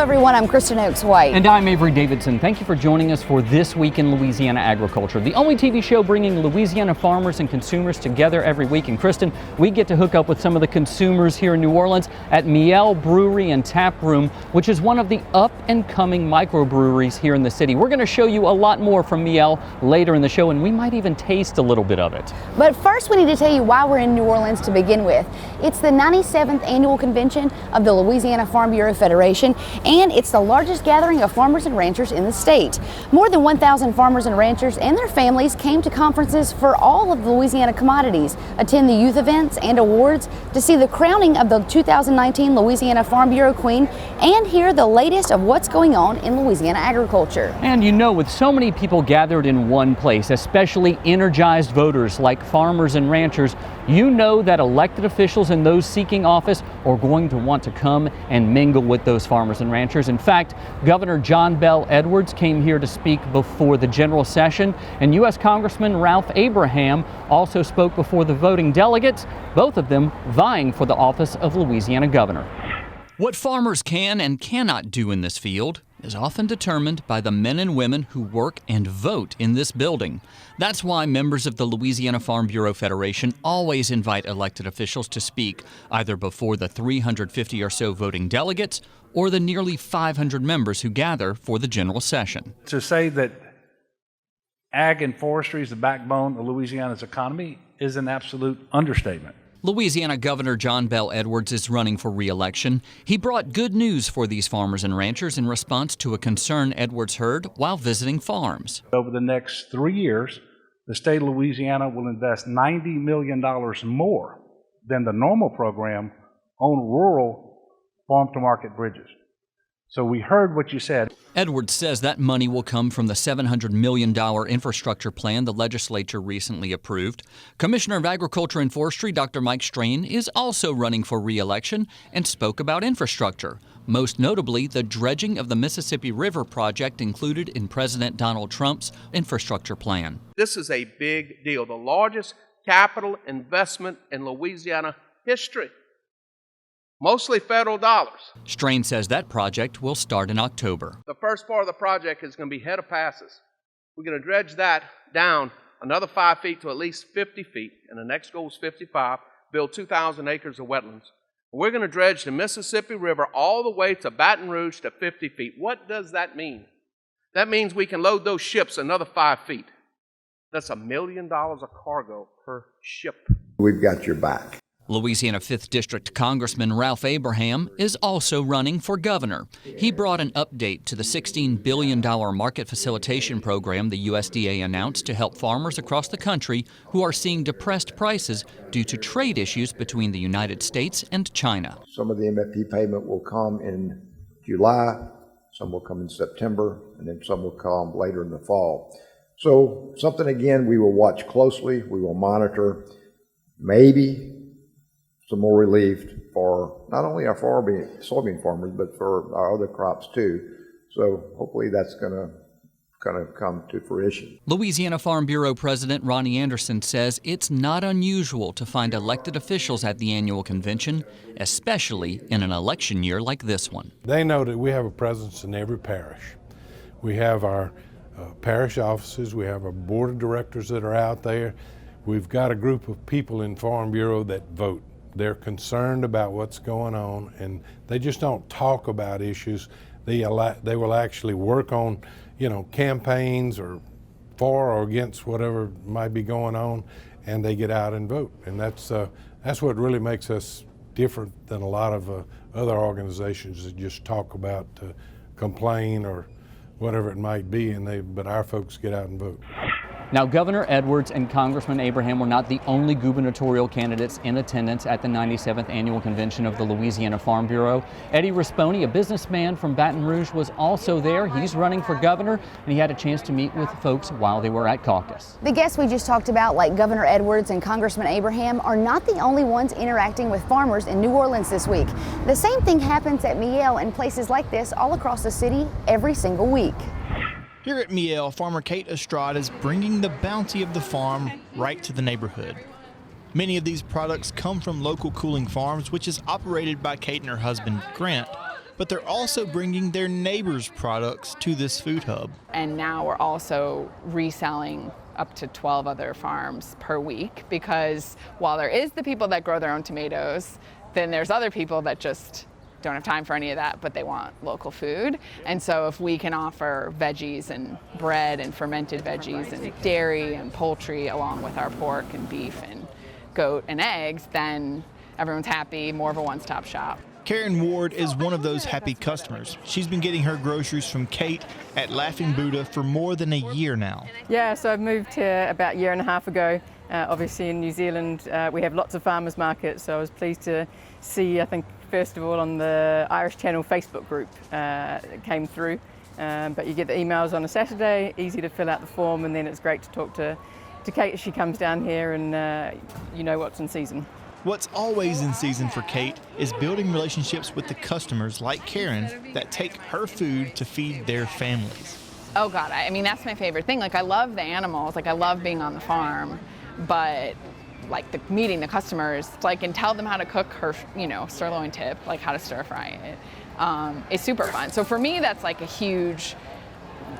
everyone, I'm Kristen Oakes White. And I'm Avery Davidson. Thank you for joining us for This Week in Louisiana Agriculture, the only TV show bringing Louisiana farmers and consumers together every week. And Kristen, we get to hook up with some of the consumers here in New Orleans at Miel Brewery and Tap Room, which is one of the up-and-coming microbreweries here in the city. We're going to show you a lot more from Miel later in the show, and we might even taste a little bit of it. But first, we need to tell you why we're in New Orleans to begin with. It's the 97th annual convention of the Louisiana Farm Bureau Federation, and it's the largest gathering of farmers and ranchers in the state. More than 1,000 farmers and ranchers and their families came to conferences for all of the Louisiana commodities, attend the youth events and awards, to see the crowning of the 2019 Louisiana Farm Bureau Queen, and hear the latest of what's going on in Louisiana agriculture. And you know, with so many people gathered in one place, especially energized voters like farmers and ranchers, you know that elected officials and those seeking office are going to want to come and mingle with those farmers and ranchers. In fact, Governor John Bel Edwards came here to speak before the general session, and U.S. Congressman Ralph Abraham also spoke before the voting delegates, both of them vying for the office of Louisiana governor. What farmers can and cannot do in this field is often determined by the men and women who work and vote in this building. That's why members of the Louisiana Farm Bureau Federation always invite elected officials to speak, either before the 350 or so voting delegates or the nearly 500 members who gather for the general session. To say that ag and forestry is the backbone of Louisiana's economy is an absolute understatement. Louisiana Governor John Bel Edwards is running for re-election. He brought good news for these farmers and ranchers in response to a concern Edwards heard while visiting farms. Over the next 3 years, the state of Louisiana will invest $90 million more than the normal program on rural farm-to-market bridges. So we heard what you said. Edwards says that money will come from the $700 million infrastructure plan the legislature recently approved. Commissioner of Agriculture and Forestry Dr. Mike Strain is also running for re-election and spoke about infrastructure, most notably the dredging of the Mississippi River project included in President Donald Trump's infrastructure plan. This is a big deal, the largest capital investment in Louisiana history. Mostly federal dollars. Strain says that project will start in October. The first part of the project is going to be head of passes. We're going to dredge that down another 5 feet to at least 50 feet, and the next goal is 55, build 2,000 acres of wetlands. We're going to dredge the Mississippi River all the way to Baton Rouge to 50 feet. What does that mean? That means we can load those ships another 5 feet. That's $1 million of cargo per ship. We've got your back. Louisiana 5th District Congressman Ralph Abraham is also running for governor. He brought an update to the $16 billion market facilitation program the USDA announced to help farmers across the country who are seeing depressed prices due to trade issues between the United States and China. Some of the MFP payment will come in July, some will come in September, and then some will come later in the fall. So something, again, we will watch closely, we will monitor, maybe some more relief for not only our soybean farmers, but for our other crops too. So hopefully that's going to come to fruition. Louisiana Farm Bureau President Ronnie Anderson says it's not unusual to find elected officials at the annual convention, especially in an election year like this one. They know that we have a presence in every parish. We have our parish offices, we have our board of directors that are out there. We've got a group of people in Farm Bureau that vote. They're concerned about what's going on, and they just don't talk about issues. They will actually work on, campaigns or for or against whatever might be going on, and they get out and vote. And that's what really makes us different than a lot of other organizations that just talk about, complain or whatever it might be, but our folks get out and vote. Now, Governor Edwards and Congressman Abraham were not the only gubernatorial candidates in attendance at the 97th annual convention of the Louisiana Farm Bureau. Eddie Risponi, a businessman from Baton Rouge, was also there. He's running for governor, and he had a chance to meet with folks while they were at caucus. The guests we just talked about, like Governor Edwards and Congressman Abraham, are not the only ones interacting with farmers in New Orleans this week. The same thing happens at Miel and places like this all across the city every single week. Here at Miel, farmer Kate Estrada is bringing the bounty of the farm right to the neighborhood. Many of these products come from local cooling farms, which is operated by Kate and her husband, Grant. but they're also bringing their neighbors' products to this food hub. And now we're also reselling up to 12 other farms per week, because while there is the people that grow their own tomatoes, then there's other people that just don't have time for any of that, but they want local food. And so if we can offer veggies and bread and fermented veggies and dairy and poultry along with our pork and beef and goat and eggs, then everyone's happy, more of a one-stop shop. Karen Ward is one of those happy customers. She's been getting her groceries from Kate at Laughing Buddha for more than a year now. Yeah, so I've moved here about a year and a half ago. Obviously in New Zealand we have lots of farmers markets, so I was pleased to see, I think first of all on the Irish Channel Facebook group it came through. But you get the emails on a Saturday, easy to fill out the form, and then it's great to talk to Kate as she comes down here, and you know what's in season. What's always in season for Kate is building relationships with the customers like Karen that take her food to feed their families. Oh God, I mean, that's my favorite thing. Like, I love the animals, like I love being on the farm, but like meeting the customers, like, and tell them how to cook her, you know, sirloin tip, like how to stir fry it. It's super fun. So for me, that's like a huge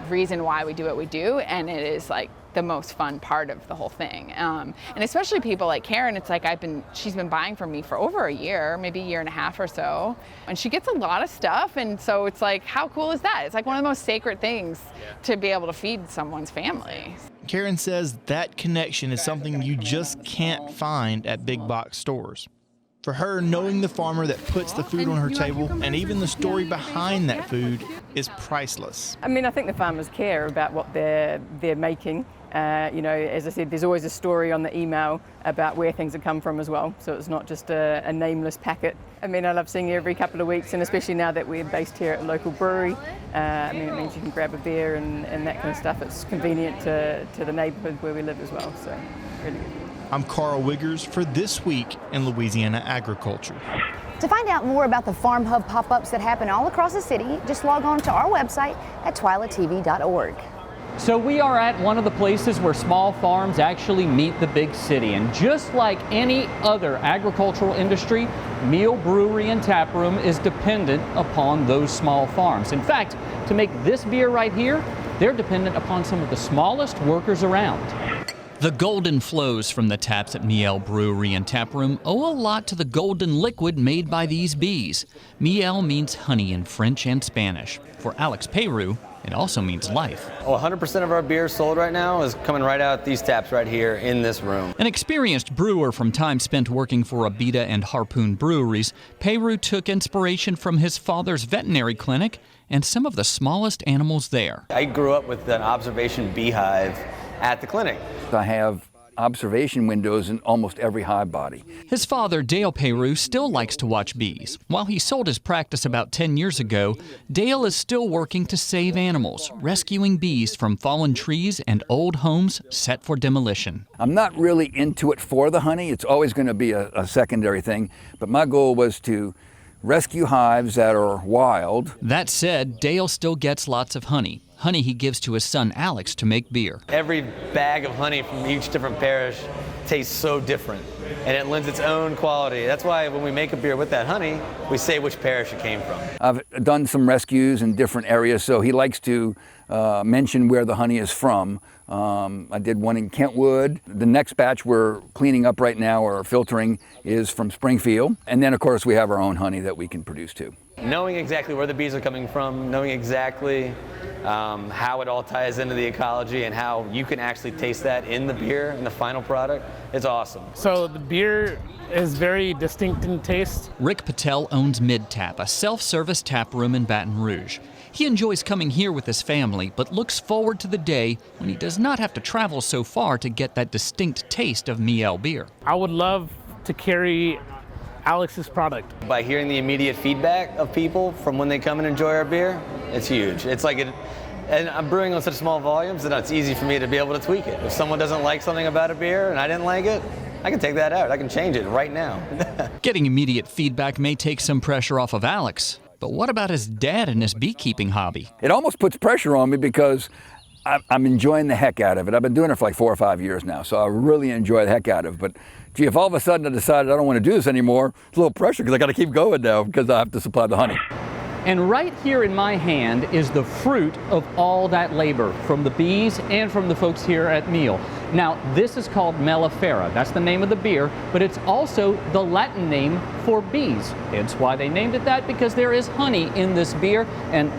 reason why we do what we do, and it is like the most fun part of the whole thing. And especially people like Karen, it's like she's been buying from me for over a year, maybe a year and a half or so. And she gets a lot of stuff. And so it's like, how cool is that? It's like one of the most sacred things to be able to feed someone's family. Karen says that connection is something you just can't find at big box stores. For her, knowing the farmer that puts the food on her table and even the story behind that food is priceless. I mean, I think the farmers care about what they're making. You know, as I said, there's always a story on the email about where things have come from as well. So it's not just a nameless packet. I mean, I love seeing you every couple of weeks, and especially now that we're based here at a local brewery. I mean, it means you can grab a beer and that kind of stuff. It's convenient to the neighborhood where we live as well. So really good. I'm Carl Wiggers for This Week in Louisiana Agriculture. To find out more about the Farm Hub pop-ups that happen all across the city, just log on to our website at twilatv.org. So we are at one of the places where small farms actually meet the big city. And just like any other agricultural industry, Meal Brewery and Tap Room is dependent upon those small farms. In fact, to make this beer right here, they're dependent upon some of the smallest workers around. The golden flows from the taps at Miel Brewery and Tap Room owe a lot to the golden liquid made by these bees. Miel means honey in French and Spanish. For Alex Peru, it also means life. 100% of our beer sold right now is coming right out these taps right here in this room. An experienced brewer from time spent working for Abita and Harpoon breweries, Peru took inspiration from his father's veterinary clinic and some of the smallest animals there. I grew up with an observation beehive at the clinic. I have observation windows in almost every hive body. His father, Dale Peru, still likes to watch bees. While he sold his practice about 10 years ago, Dale is still working to save animals, rescuing bees from fallen trees and old homes set for demolition. I'm not really into it for the honey. It's always going to be a secondary thing, but my goal was to rescue hives that are wild. That said, Dale still gets lots of honey. Honey he gives to his son Alex to make beer. Every bag of honey from each different parish tastes so different, and it lends its own quality. That's why when we make a beer with that honey, we say which parish it came from. I've done some rescues in different areas, so he likes to mention where the honey is from. I did one in Kentwood. The next batch we're cleaning up right now or filtering is from Springfield. And then, of course, we have our own honey that we can produce too. Knowing exactly where the bees are coming from, knowing exactly how it all ties into the ecology and how you can actually taste that in the beer, in the final product, it's awesome. So the beer is very distinct in taste. Rick Patel owns Mid-Tap, a self-service tap room in Baton Rouge. He enjoys coming here with his family, but looks forward to the day when he does not have to travel so far to get that distinct taste of Miel beer. I would love to carry Alex's product. By hearing the immediate feedback of people from when they come and enjoy our beer, it's huge. It's like and I'm brewing on such small volumes that it's easy for me to be able to tweak it. If someone doesn't like something about a beer and I didn't like it, I can take that out. I can change it right now. Getting immediate feedback may take some pressure off of Alex, but what about his dad and his beekeeping hobby? It almost puts pressure on me because I'm enjoying the heck out of it. I've been doing it for like 4 or 5 years now, so I really enjoy the heck out of it. But gee, if all of a sudden I decided I don't want to do this anymore, it's a little pressure because I got to keep going now because I have to supply the honey. And right here in my hand is the fruit of all that labor from the bees and from the folks here at Meal. Now, this is called mellifera. That's the name of the beer, but it's also the Latin name for bees. Hence why they named it that, because there is honey in this beer, and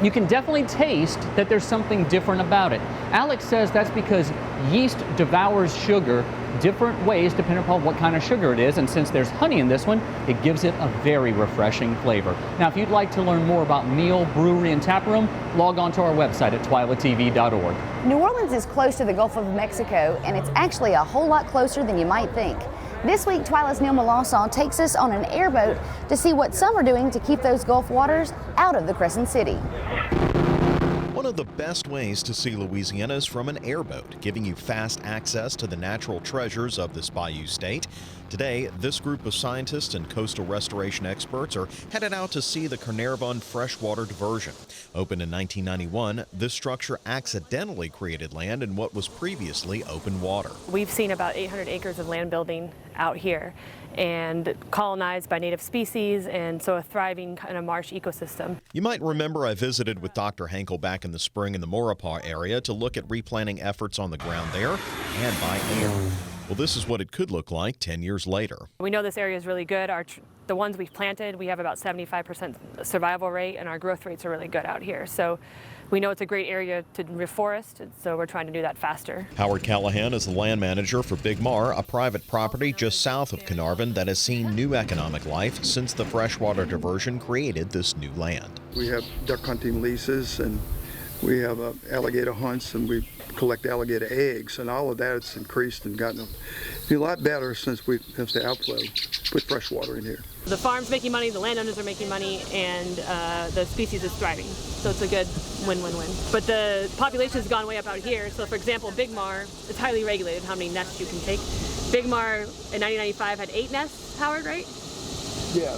you can definitely taste that there's something different about it. Alex says that's because yeast devours sugar different ways depending upon what kind of sugar it is, and since there's honey in this one, it gives it a very refreshing flavor. Now, if you'd like to learn more about Meal Brewery and Taproom, log on to our website at twilatv.org. New Orleans is close to the Gulf of Mexico, and it's actually a whole lot closer than you might think. This week, Twila's Neil Melanson takes us on an airboat to see what some are doing to keep those Gulf waters out of the Crescent City. One of the best ways to see Louisiana is from an airboat, giving you fast access to the natural treasures of this bayou state. Today, this group of scientists and coastal restoration experts are headed out to see the Carnarvon freshwater diversion. Opened in 1991, this structure accidentally created land in what was previously open water. We've seen about 800 acres of land building out here and colonized by native species, and so a thriving kind of marsh ecosystem. You might remember I visited with Dr. Henkel back in the spring in the Maurepas area to look at replanting efforts on the ground there and by air. Well, this is what it could look like 10 years later. We know this area is really good. The ones we've planted, we have about 75% survival rate, and our growth rates are really good out here. So we know it's a great area to reforest, so we're trying to do that faster. Howard Callahan is the land manager for Big Mar, a private property just south of Carnarvon that has seen new economic life since the freshwater diversion created this new land. We have duck hunting leases, and we have alligator hunts, and we collect alligator eggs, and all of that has increased and gotten a lot better since the outflow put fresh water in here. The farm's making money, the landowners are making money, and the species is thriving. So it's a good win-win-win. But the population has gone way up out here. So for example, Big Mar, it's highly regulated how many nests you can take. Big Mar in 1995 had 8 nests, Howard, right? Yeah,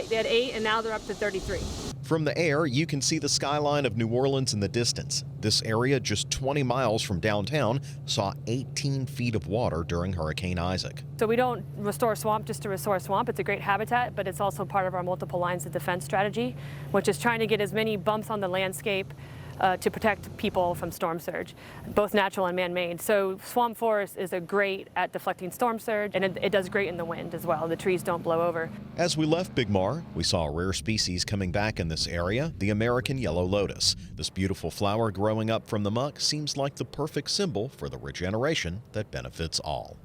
they had 8, and now they're up to 33. From the air, you can see the skyline of New Orleans in the distance. This area, just 20 miles from downtown, saw 18 feet of water during Hurricane Isaac. So we don't restore swamp just to restore swamp. It's a great habitat, but it's also part of our multiple lines of defense strategy, which is trying to get as many bumps on the landscape to protect people from storm surge, both natural and man-made. So swamp forest is great at deflecting storm surge, and it does great in the wind as well. The trees don't blow over. As we left Big Mar, we saw a rare species coming back in this area, the American yellow lotus. This beautiful flower growing up from the muck seems like the perfect symbol for the regeneration that benefits all.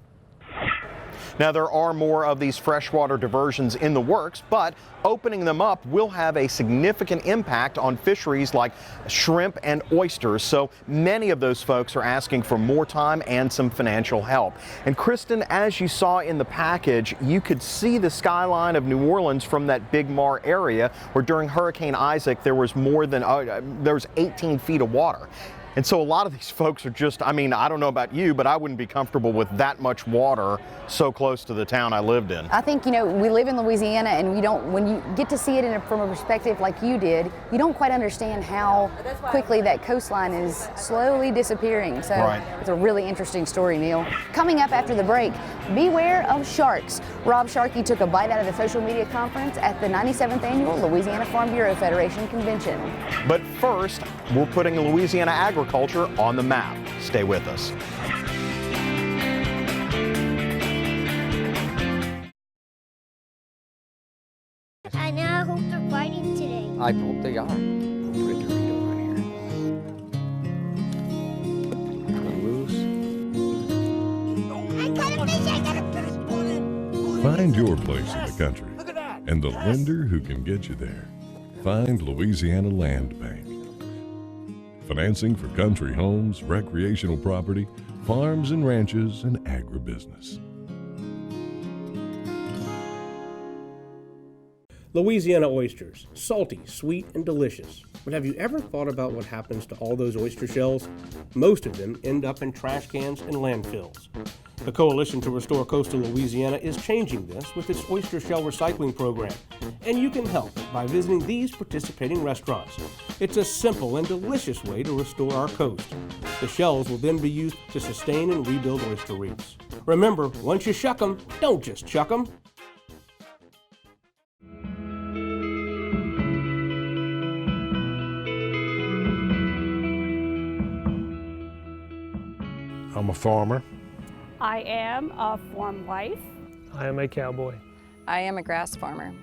Now, there are more of these freshwater diversions in the works, but opening them up will have a significant impact on fisheries like shrimp and oysters. So many of those folks are asking for more time and some financial help. And Kristen, as you saw in the package, you could see the skyline of New Orleans from that Big Mar area, where during Hurricane Isaac there was more than there was 18 feet of water. And so a lot of these folks are just, I mean, I don't know about you, but I wouldn't be comfortable with that much water so close to the town I lived in. I think, you know, we live in Louisiana, and when you get to see it from a perspective like you did, you don't quite understand how quickly that coastline is slowly disappearing. So It's a really interesting story, Neil. Coming up after the break, beware of sharks. Rob Sharkey took a bite out of the social media conference at the 97th Annual Louisiana Farm Bureau Federation Convention. But first, we're putting Louisiana agriculture on the map. Stay with us. I now hope they're fighting today. I hope they are. Put a Dorito on here. Loose. I got a fish! I got a fish! Find your place in the country and the lender who can get you there. Find Louisiana Land Bank. Financing for country homes, recreational property, farms and ranches, and agribusiness. Louisiana oysters, salty, sweet, and delicious. But have you ever thought about what happens to all those oyster shells? Most of them end up in trash cans and landfills. The Coalition to Restore Coastal Louisiana is changing this with its oyster shell recycling program, and you can help by visiting these participating restaurants. It's a simple and delicious way to restore our coast. The shells will then be used to sustain and rebuild oyster reefs. Remember, once you shuck them, don't just chuck them. a farmer. I am a farm wife. I am a cowboy. I am a grass farmer.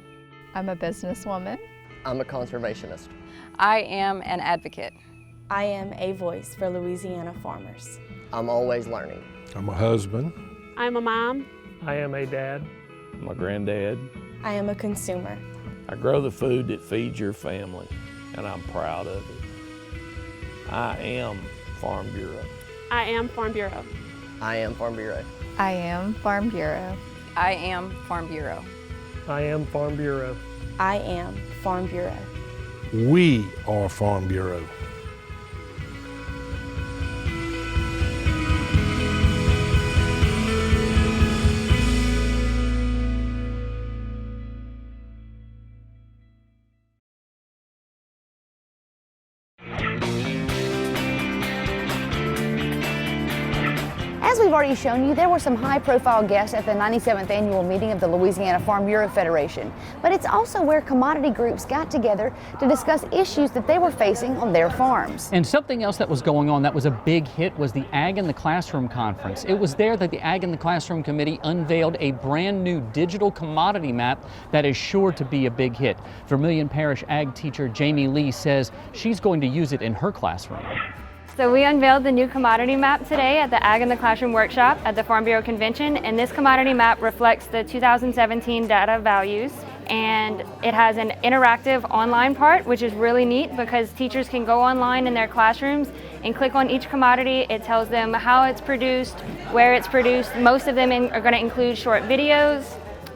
I'm a businesswoman. I'm a conservationist. I am an advocate. I am a voice for Louisiana farmers. I'm always learning. I'm a husband. I'm a mom. I am a dad. I'm a granddad. I am a consumer. I grow the food that feeds your family, and I'm proud of it. I am Farm Bureau. I am Farm Bureau. I am Farm Bureau. I am Farm Bureau. I am Farm Bureau. I am Farm Bureau. I am Farm Bureau. We are Farm Bureau. As we've already shown you, there were some high-profile guests at the 97th annual meeting of the Louisiana Farm Bureau Federation, but it's also where commodity groups got together to discuss issues that they were facing on their farms. And something else that was going on that was a big hit was the Ag in the Classroom Conference. It was there that the Ag in the Classroom Committee unveiled a brand new digital commodity map that is sure to be a big hit. Vermilion Parish Ag teacher Jamie Lee says she's going to use it in her classroom. So we unveiled the new commodity map today at the Ag in the Classroom workshop at the Farm Bureau Convention, and this commodity map reflects the 2017 data values, and it has an interactive online part, which is really neat because teachers can go online in their classrooms and click on each commodity. It tells them how it's produced, where it's produced. Most of them are going to include short videos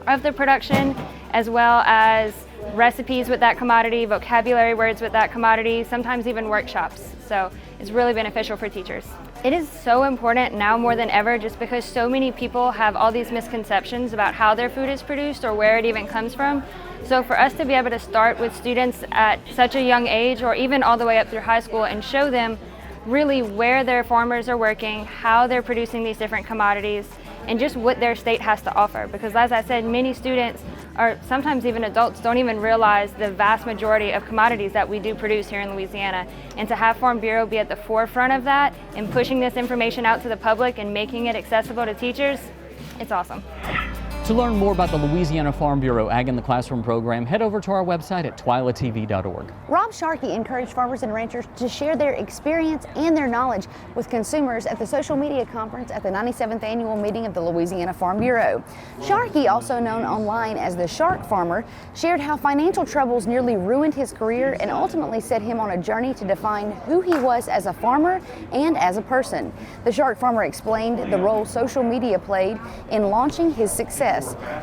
of the production, as well as recipes with that commodity, vocabulary words with that commodity, sometimes even workshops. So it's really beneficial for teachers. It is so important now more than ever just because so many people have all these misconceptions about how their food is produced or where it even comes from. So for us to be able to start with students at such a young age or even all the way up through high school and show them really where their farmers are working, how they're producing these different commodities, and just what their state has to offer. Because as I said, many students, or sometimes even adults, don't even realize the vast majority of commodities that we do produce here in Louisiana. And to have Farm Bureau be at the forefront of that and pushing this information out to the public and making it accessible to teachers, it's awesome. To learn more about the Louisiana Farm Bureau Ag in the Classroom program, head over to our website at twilatv.org. Rob Sharkey encouraged farmers and ranchers to share their experience and their knowledge with consumers at the social media conference at the 97th annual meeting of the Louisiana Farm Bureau. Sharkey, also known online as the Shark Farmer, shared how financial troubles nearly ruined his career and ultimately set him on a journey to define who he was as a farmer and as a person. The Shark Farmer explained the role social media played in launching his success.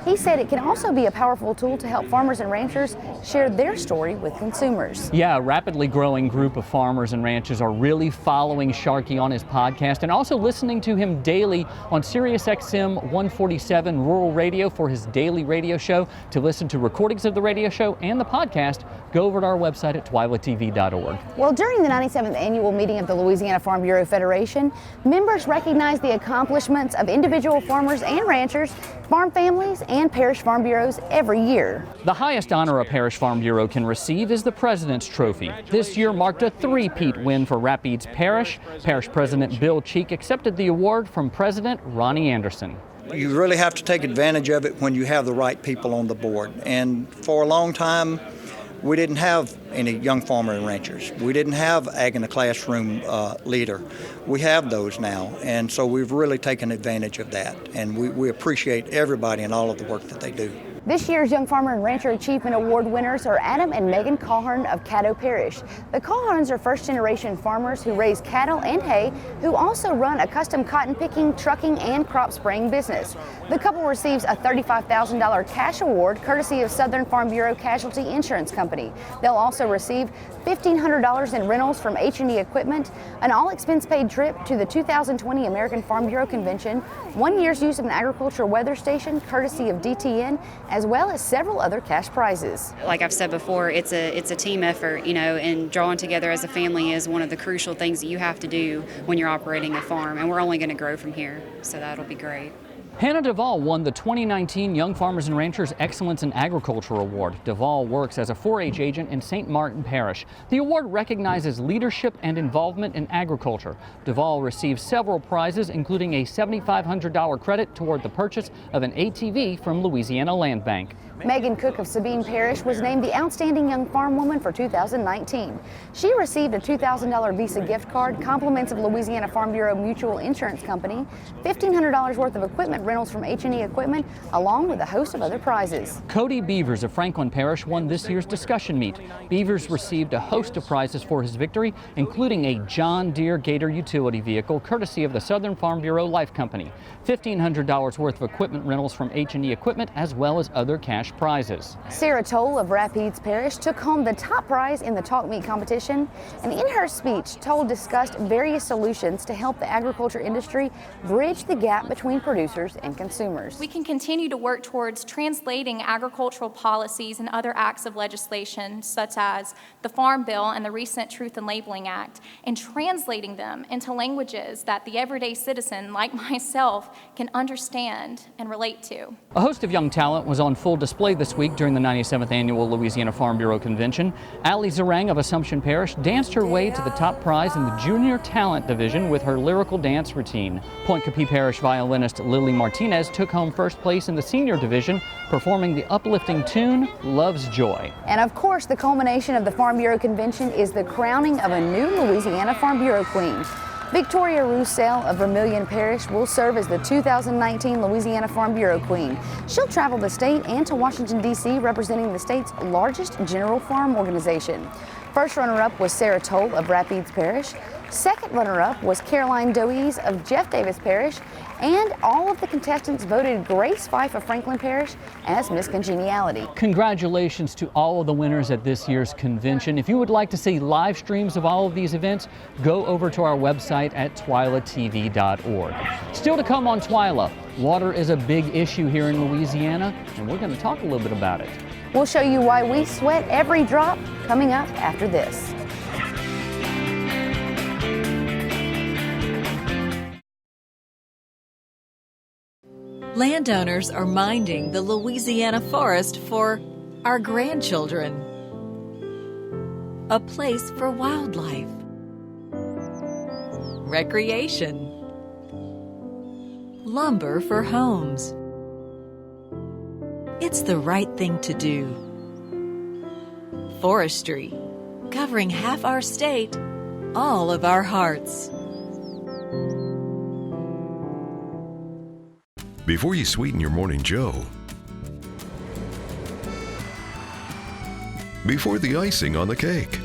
He said it can also be a powerful tool to help farmers and ranchers share their story with consumers. Yeah, a rapidly growing group of farmers and ranchers are really following Sharkey on his podcast and also listening to him daily on Sirius XM 147 Rural Radio for his daily radio show. To listen to recordings of the radio show and the podcast, go over to our website at twilatv.org. Well, during the 97th annual meeting of the Louisiana Farm Bureau Federation, members recognized the accomplishments of individual farmers and ranchers, farm families, and parish farm bureaus every year. The highest honor a parish farm bureau can receive is the President's Trophy. This year marked a three-peat win for Rapides Parish. Parish President Bill Cheek accepted the award from President Ronnie Anderson. You really have to take advantage of it when you have the right people on the board. And for a long time, we didn't have any young farmer and ranchers. We didn't have Ag in the Classroom leader. We have those now, and so we've really taken advantage of that. And we appreciate everybody and all of the work that they do. This year's Young Farmer and Rancher Achievement Award winners are Adam and Megan Colhern of Caddo Parish. The Colherns are first-generation farmers who raise cattle and hay, who also run a custom cotton picking, trucking, and crop spraying business. The couple receives a $35,000 cash award courtesy of Southern Farm Bureau Casualty Insurance Company. They'll also receive $1,500 in rentals from H&E Equipment, an all-expense-paid trip to the 2020 American Farm Bureau Convention, 1 year's use of an agricultural weather station courtesy of DTN, as well as several other cash prizes. Like I've said before, it's a team effort, and drawing together as a family is one of the crucial things that you have to do when you're operating a farm, and we're only going to grow from here, so that'll be great. Hannah Duvall won the 2019 Young Farmers and Ranchers Excellence in Agriculture Award. Duvall works as a 4-H agent in St. Martin Parish. The award recognizes leadership and involvement in agriculture. Duvall received several prizes, including a $7,500 credit toward the purchase of an ATV from Louisiana Land Bank. Megan Cook of Sabine Parish was named the Outstanding Young Farm Woman for 2019. She received a $2,000 Visa gift card, compliments of Louisiana Farm Bureau Mutual Insurance Company, $1,500 worth of equipment rentals from H&E Equipment, along with a host of other prizes. Cody Beavers of Franklin Parish won this year's discussion meet. Beavers received a host of prizes for his victory, including a John Deere Gator utility vehicle, courtesy of the Southern Farm Bureau Life Company, $1,500 worth of equipment rentals from H&E Equipment, as well as other cash prizes. Sarah Toll of Rapides Parish took home the top prize in the Talk Meat competition, and in her speech, Toll discussed various solutions to help the agriculture industry bridge the gap between producers and consumers. We can continue to work towards translating agricultural policies and other acts of legislation, such as the Farm Bill and the recent Truth in Labeling Act, and translating them into languages that the everyday citizen, like myself, can understand and relate to. A host of young talent was on full display this week during the 97th Annual Louisiana Farm Bureau Convention. Allie Zarang of Assumption Parish danced her way to the top prize in the Junior Talent Division with her lyrical dance routine. Point Capee Parish violinist Lily Martinez took home first place in the Senior Division, performing the uplifting tune, Love's Joy. And of course, the culmination of the Farm Bureau Convention is the crowning of a new Louisiana Farm Bureau Queen. Victoria Roussel of Vermilion Parish will serve as the 2019 Louisiana Farm Bureau Queen. She'll travel the state and to Washington, D.C., representing the state's largest general farm organization. First runner-up was Sarah Toll of Rapides Parish. Second runner-up was Caroline Doise of Jeff Davis Parish. And all of the contestants voted Grace Fife of Franklin Parish as Miss Congeniality. Congratulations to all of the winners at this year's convention. If you would like to see live streams of all of these events, go over to our website at twilatv.org. Still to come on Twila, water is a big issue here in Louisiana, and we're going to talk a little bit about it. We'll show you why we sweat every drop coming up after this. Landowners are minding the Louisiana forest for our grandchildren. A place for wildlife, recreation, lumber for homes. It's the right thing to do. Forestry, covering half our state, all of our hearts. Before you sweeten your morning joe, before the icing on the cake,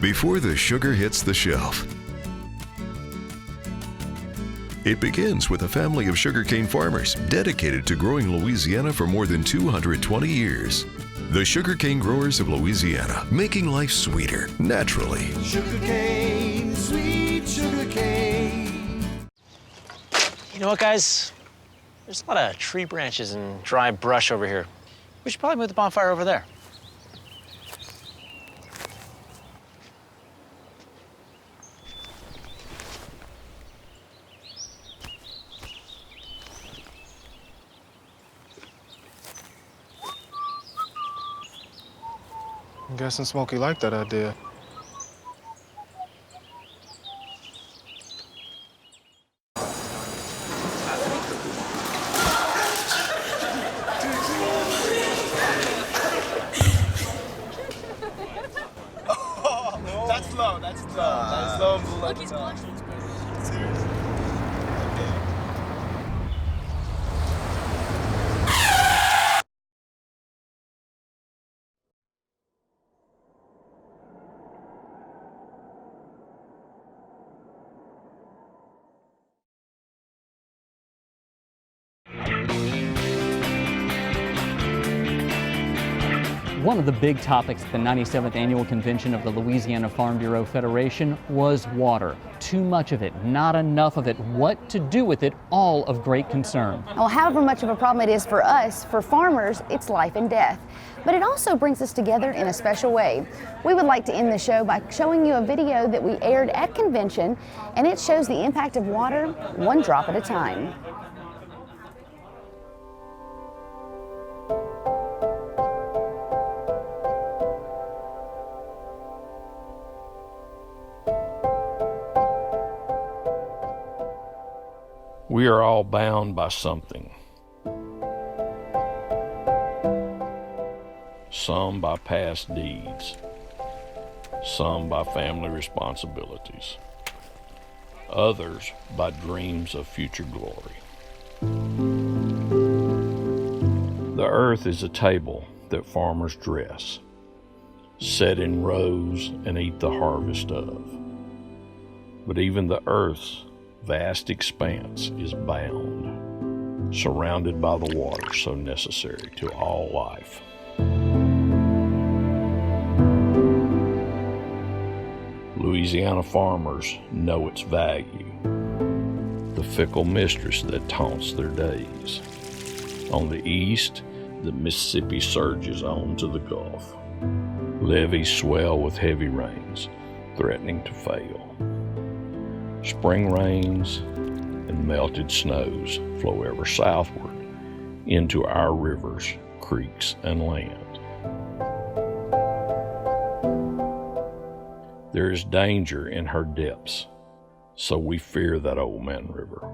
before the sugar hits the shelf, it begins with a family of sugarcane farmers dedicated to growing Louisiana for more than 220 years. The Sugarcane Growers of Louisiana, making life sweeter, naturally. Sugarcane, sweet sugarcane. You know what, guys? There's a lot of tree branches and dry brush over here. We should probably move the bonfire over there. I'm guessing Smokey liked that idea. That's low, that's low. That's low. Look, he's blushing. Seriously. One of the big topics at the 97th Annual Convention of the Louisiana Farm Bureau Federation was water. Too much of it, not enough of it, what to do with it, all of great concern. Well, however much of a problem it is for us, for farmers, it's life and death. But it also brings us together in a special way. We would like to end the show by showing you a video that we aired at convention, and it shows the impact of water one drop at a time. We are all bound by something. Some by past deeds, some by family responsibilities, others by dreams of future glory. The earth is a table that farmers dress, set in rows and eat the harvest of. But even the earth's vast expanse is bound, surrounded by the water so necessary to all life. Louisiana farmers know its value, the fickle mistress that taunts their days. On the east, the Mississippi surges on to the Gulf. Levees swell with heavy rains, threatening to fail. Spring rains and melted snows flow ever southward into our rivers, creeks, and land. There is danger in her depths, so we fear that old man river.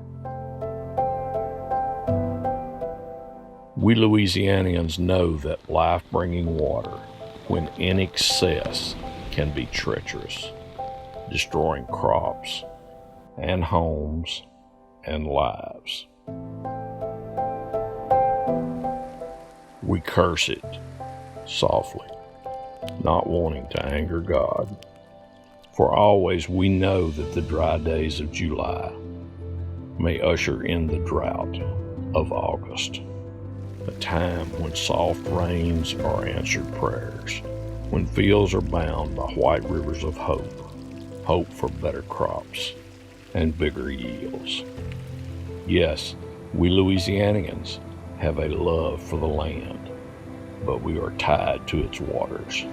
We Louisianians know that life-bringing water, when in excess, can be treacherous, destroying crops and homes and lives. We curse it softly, not wanting to anger God. For always we know that the dry days of July may usher in the drought of August, a time when soft rains are answered prayers, when fields are bound by white rivers of hope, hope for better crops and bigger yields. Yes, we Louisianians have a love for the land, but we are tied to its waters.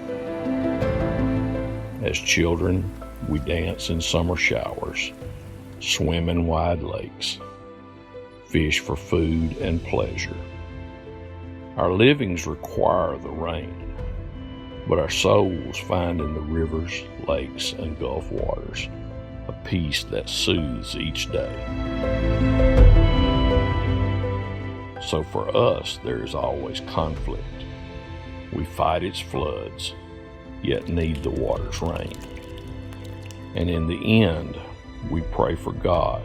As children, we dance in summer showers, swim in wide lakes, fish for food and pleasure. Our livings require the rain, but our souls find in the rivers, lakes, and Gulf waters a peace that soothes each day. So for us, there is always conflict. We fight its floods, yet need the water's rain. And in the end, we pray for God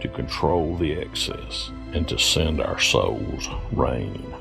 to control the excess and to send our souls rain.